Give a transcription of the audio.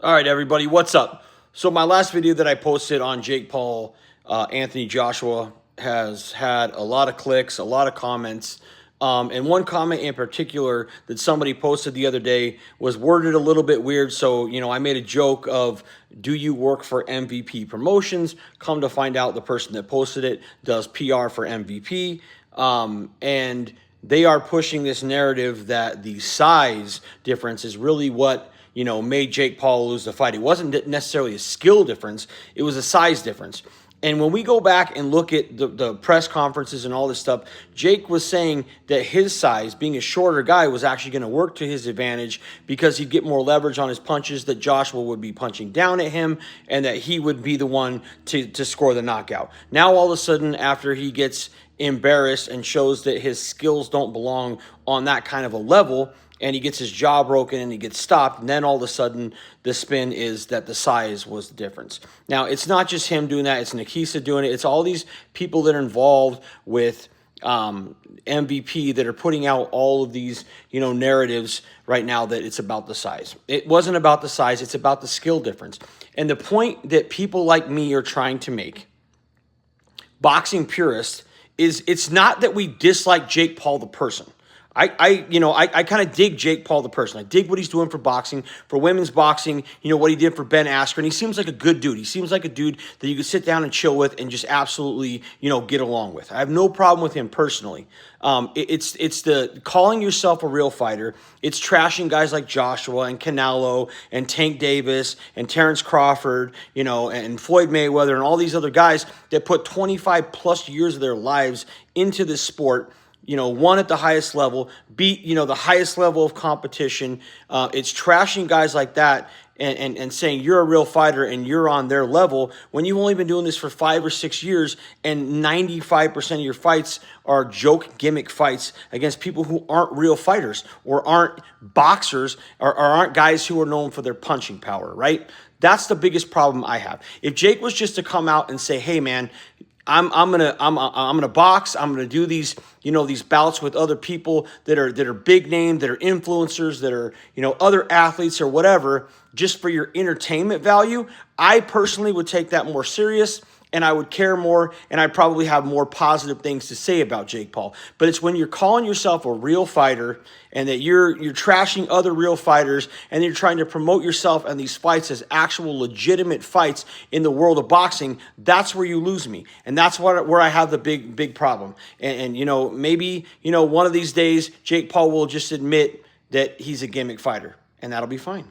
All right, everybody, what's up? So my last video that I posted on Jake Paul, Anthony Joshua has had a lot of clicks, a lot of comments. And one comment in particular that somebody posted the other day was worded a little bit weird. So, I made a joke of, do you work for MVP Promotions? Come to find out the person that posted it does PR for MVP. And they are pushing this narrative that the size difference is really what made Jake Paul lose the fight. It wasn't necessarily a skill difference, it was a size difference. And when we go back and look at the press conferences and all this stuff, Jake was saying that his size, being a shorter guy, was actually going to work to his advantage because he'd get more leverage on his punches, that Joshua would be punching down at him, and that he would be the one to score the knockout. Now, all of a sudden, after he gets embarrassed and shows that his skills don't belong on that kind of a level, and he gets his jaw broken and he gets stopped, and then all of a sudden the spin is that the size was the difference. Now, it's not just him doing that, it's Nakisa doing it, it's all these people that are involved with MVP that are putting out all of these narratives right now that it's about the size. It wasn't about the size, it's about the skill difference. And the point that people like me are trying to make, boxing purists, is it's not that we dislike Jake Paul the person. I kind of dig Jake Paul the person. I dig what he's doing for boxing, for women's boxing, what he did for Ben Askren. He seems like a good dude. He seems like a dude that you could sit down and chill with and just absolutely, get along with. I have no problem with him personally. It's the calling yourself a real fighter. It's trashing guys like Joshua and Canelo and Tank Davis and Terrence Crawford, and Floyd Mayweather and all these other guys that put 25 plus years of their lives into this sport, won at the highest level, beat, the highest level of competition. It's trashing guys like that and saying you're a real fighter and you're on their level when you've only been doing this for 5 or 6 years and 95% of your fights are joke gimmick fights against people who aren't real fighters or aren't boxers or aren't guys who are known for their punching power, right? That's the biggest problem I have. If Jake was just to come out and say, hey, man, I'm gonna box. I'm gonna do these these bouts with other people that are big name, that are influencers, that are other athletes or whatever, just for your entertainment value. I personally would take that more serious, and I would care more, and I'd probably have more positive things to say about Jake Paul. But it's when you're calling yourself a real fighter and that you're trashing other real fighters and you're trying to promote yourself and these fights as actual legitimate fights in the world of boxing, that's where you lose me. And that's where I have the big problem. And maybe, one of these days, Jake Paul will just admit that he's a gimmick fighter, and that'll be fine.